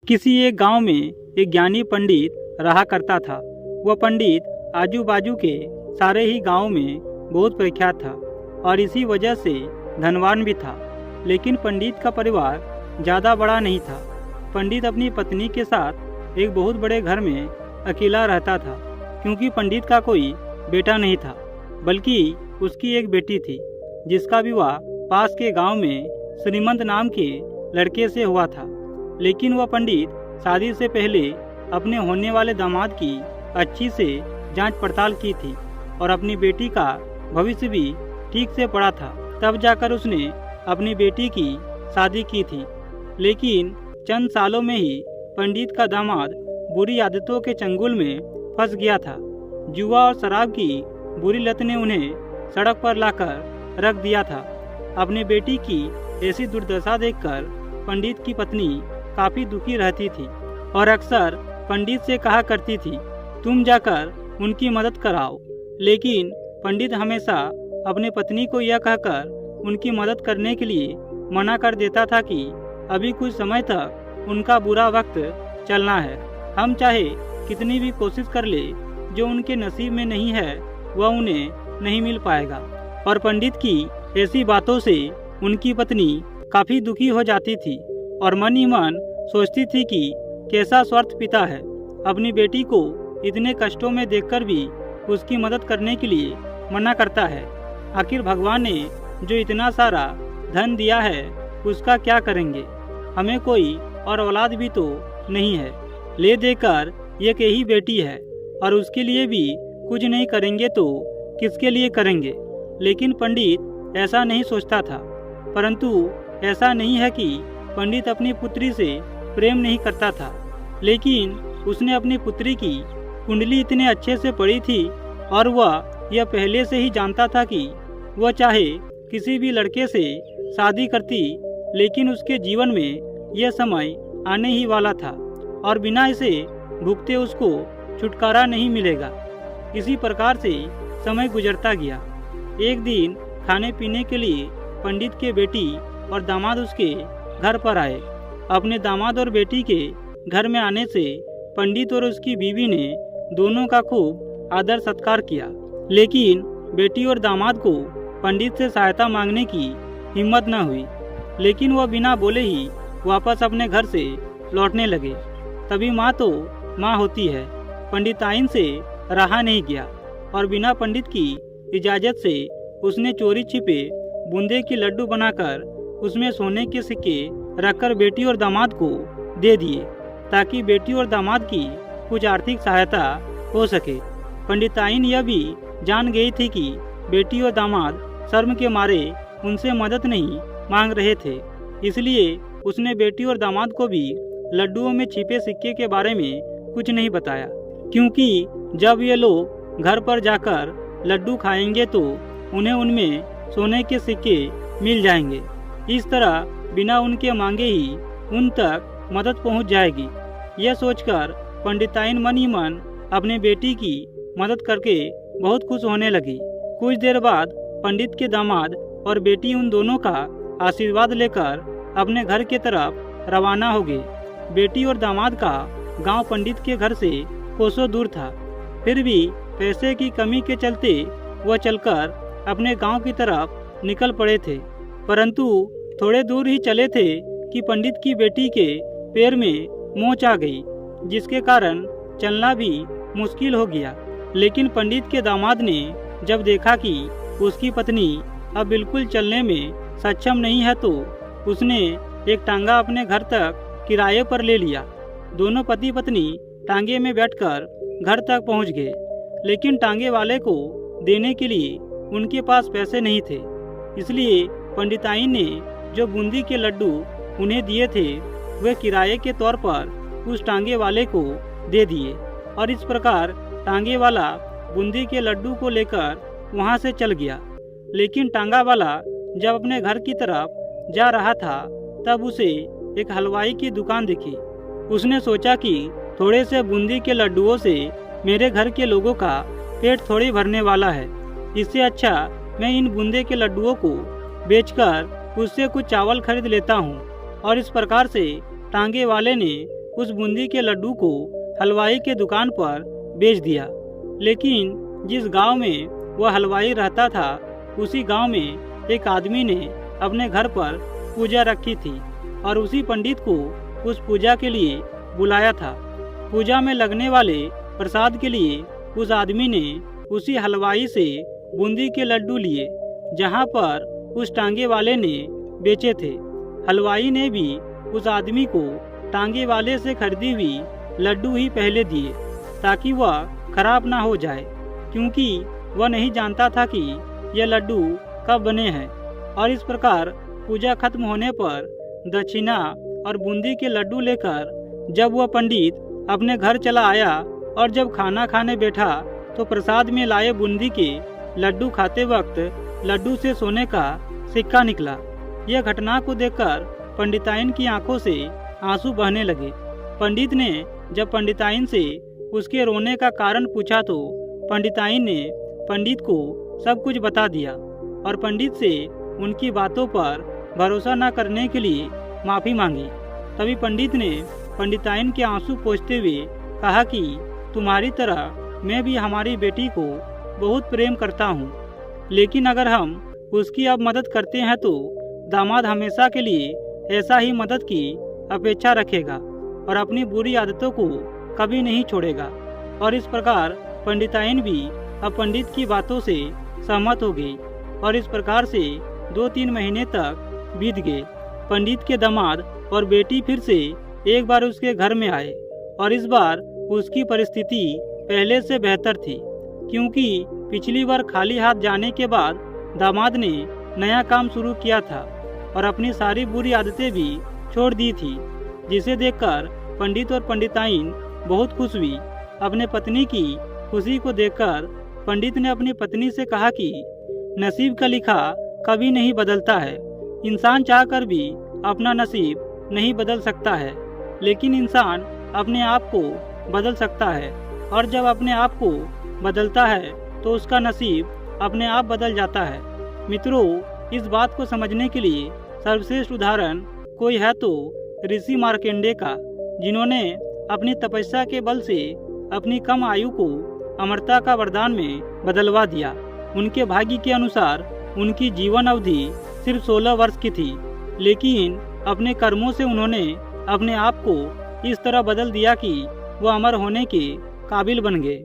किसी एक गांव में एक ज्ञानी पंडित रहा करता था। वह पंडित आजू बाजू के सारे ही गांव में बहुत प्रख्यात था और इसी वजह से धनवान भी था। लेकिन पंडित का परिवार ज़्यादा बड़ा नहीं था। पंडित अपनी पत्नी के साथ एक बहुत बड़े घर में अकेला रहता था, क्योंकि पंडित का कोई बेटा नहीं था, बल्कि उसकी एक बेटी थी जिसका विवाह पास के गांव में श्रीमंत नाम के लड़के से हुआ था। लेकिन वह पंडित शादी से पहले अपने होने वाले दामाद की अच्छी से जांच पड़ताल की थी और अपनी बेटी का भविष्य भी ठीक से पढ़ा था। तब जाकर उसने अपनी बेटी की शादी की थी। लेकिन चंद सालों में ही पंडित का दामाद बुरी आदतों के चंगुल में फंस गया था। जुआ और शराब की बुरी लत ने उन्हें सड़क पर लाकर रख दिया था। अपनी बेटी की ऐसी दुर्दशा देखकर पंडित की पत्नी काफी दुखी रहती थी और अक्सर पंडित से कहा करती थी, तुम जाकर उनकी मदद कराओ। लेकिन पंडित हमेशा अपनी पत्नी को यह कहकर उनकी मदद करने के लिए मना कर देता था कि अभी कुछ समय तक उनका बुरा वक्त चलना है। हम चाहे कितनी भी कोशिश कर ले, जो उनके नसीब में नहीं है वह उन्हें नहीं मिल पाएगा। और पंडित की ऐसी बातों से उनकी पत्नी काफी दुखी हो जाती थी और मन ही मन सोचती थी कि कैसा स्वार्थ पिता है, अपनी बेटी को इतने कष्टों में देखकर भी उसकी मदद करने के लिए मना करता है। आखिर भगवान ने जो इतना सारा धन दिया है उसका क्या करेंगे? हमें कोई और औलाद भी तो नहीं है, ले देकर एक यही बेटी है और उसके लिए भी कुछ नहीं करेंगे तो किसके लिए करेंगे? लेकिन पंडित ऐसा नहीं सोचता था। परंतु ऐसा नहीं है कि पंडित अपनी पुत्री से प्रेम नहीं करता था, लेकिन उसने अपनी पुत्री की कुंडली इतने अच्छे से पढ़ी थी और वह यह पहले से ही जानता था कि वह चाहे किसी भी लड़के से शादी करती, लेकिन उसके जीवन में यह समय आने ही वाला था और बिना इसे भुगते उसको छुटकारा नहीं मिलेगा। इसी प्रकार से समय गुजरता गया। एक दिन खाने पीने के लिए पंडित के बेटी और दामाद उसके घर पर आए। अपने दामाद और बेटी के घर में आने से पंडित और उसकी बीवी ने दोनों का खूब आदर सत्कार किया। लेकिन बेटी और दामाद को पंडित से सहायता मांगने की हिम्मत न हुई, लेकिन वह बिना बोले ही वापस अपने घर से लौटने लगे। तभी माँ तो माँ होती है, पंडिताइन से रहा नहीं गया और बिना पंडित की इजाज़त से उसने चोरी छिपे बूंदे के लड्डू बनाकर उसमें सोने के सिक्के रखकर बेटी और दामाद को दे दिए, ताकि बेटी और दामाद की कुछ आर्थिक सहायता हो सके। पंडिताइन यह भी जान गई थी कि बेटी और दामाद शर्म के मारे उनसे मदद नहीं मांग रहे थे, इसलिए उसने बेटी और दामाद को भी लड्डुओं में छिपे सिक्के के बारे में कुछ नहीं बताया, क्योंकि जब ये लोग घर पर जाकर लड्डू खाएंगे तो उन्हें उनमें सोने के सिक्के मिल जाएंगे। इस तरह बिना उनके मांगे ही उन तक मदद पहुंच जाएगी। यह सोचकर पंडिताइन मन ही मन अपने बेटी की मदद करके बहुत खुश होने लगी। कुछ देर बाद पंडित के दामाद और बेटी उन दोनों का आशीर्वाद लेकर अपने घर के तरफ रवाना हो गए। बेटी और दामाद का गांव पंडित के घर से कोसों दूर था, फिर भी पैसे की कमी के चलते वह चलकर अपने गांव की तरफ निकल पड़े थे। परंतु थोड़े दूर ही चले थे कि पंडित की बेटी के पैर में मोच आ गई, जिसके कारण चलना भी मुश्किल हो गया। लेकिन पंडित के दामाद ने जब देखा कि उसकी पत्नी अब बिल्कुल चलने में सक्षम नहीं है, तो उसने एक टांगा अपने घर तक किराए पर ले लिया। दोनों पति पत्नी टांगे में बैठकर घर तक पहुंच गए, लेकिन टांगे वाले को देने के लिए उनके पास पैसे नहीं थे। इसलिए पंडिताइन ने जो बूंदी के लड्डू उन्हें दिए थे वे किराए के तौर पर उस टांगे वाले को दे दिए और इस प्रकार टांगे वाला बूंदी के लड्डू को लेकर वहां से चल गया। लेकिन टांगा वाला जब अपने घर की तरफ जा रहा था, तब उसे एक हलवाई की दुकान दिखी। उसने सोचा कि थोड़े से बूंदी के लड्डुओं से मेरे घर के लोगों का पेट थोड़ी भरने वाला है, इससे अच्छा मैं इन बूंदे के लड्डुओं को बेचकर उससे कुछ चावल खरीद लेता हूँ। और इस प्रकार से टांगे वाले ने उस बूंदी के लड्डू को हलवाई के दुकान पर बेच दिया। लेकिन जिस गांव में वह हलवाई रहता था, उसी गांव में एक आदमी ने अपने घर पर पूजा रखी थी और उसी पंडित को उस पूजा के लिए बुलाया था। पूजा में लगने वाले प्रसाद के लिए उस आदमी ने उसी हलवाई से बूंदी के लड्डू लिए जहां पर उस टांगे वाले ने बेचे थे। हलवाई ने भी उस आदमी को टांगे वाले से खरीदी हुई लड्डू ही पहले दिए ताकि वह खराब ना हो जाए, क्योंकि वह नहीं जानता था कि यह लड्डू कब बने हैं। और इस प्रकार पूजा खत्म होने पर दक्षिणा और बूंदी के लड्डू लेकर जब वह पंडित अपने घर चला आया और जब खाना खाने बैठा तो प्रसाद में लाए बूंदी के लड्डू खाते वक्त लड्डू से सोने का सिक्का निकला। यह घटना को देखकर पंडिताइन की आंखों से आंसू बहने लगे। पंडित ने जब पंडिताइन से उसके रोने का कारण पूछा तो पंडिताइन ने पंडित को सब कुछ बता दिया और पंडित से उनकी बातों पर भरोसा न करने के लिए माफ़ी मांगी। तभी पंडित ने पंडिताइन के आंसू पोंछते हुए कहा कि तुम्हारी तरह मैं भी हमारी बेटी को बहुत प्रेम करता हूँ, लेकिन अगर हम उसकी अब मदद करते हैं तो दामाद हमेशा के लिए ऐसा ही मदद की अपेक्षा रखेगा और अपनी बुरी आदतों को कभी नहीं छोड़ेगा। और इस प्रकार पंडिताइन भी अब पंडित की बातों से सहमत हो गई और इस प्रकार से 2-3 महीने तक बीत गए। पंडित के दामाद और बेटी फिर से एक बार उसके घर में आए और इस बार उसकी परिस्थिति पहले से बेहतर थी, क्योंकि पिछली बार खाली हाथ जाने के बाद दामाद ने नया काम शुरू किया था और अपनी सारी बुरी आदतें भी छोड़ दी थी, जिसे देखकर पंडित और पंडिताइन बहुत खुश हुई। अपने पत्नी की खुशी को देखकर पंडित ने अपनी पत्नी से कहा कि नसीब का लिखा कभी नहीं बदलता है। इंसान चाहकर भी अपना नसीब नहीं बदल सकता है, लेकिन इंसान अपने आप को बदल सकता है और जब अपने आप को बदलता है तो उसका नसीब अपने आप बदल जाता है। मित्रों, इस बात को समझने के लिए सर्वश्रेष्ठ उदाहरण कोई है तो ऋषि मार्कंडेय का, जिन्होंने अपनी तपस्या के बल से अपनी कम आयु को अमरता का वरदान में बदलवा दिया। उनके भाग्य के अनुसार उनकी जीवन अवधि सिर्फ 16 वर्ष की थी, लेकिन अपने कर्मों से उन्होंने अपने आप को इस तरह बदल दिया कि वह अमर होने के काबिल बन गए।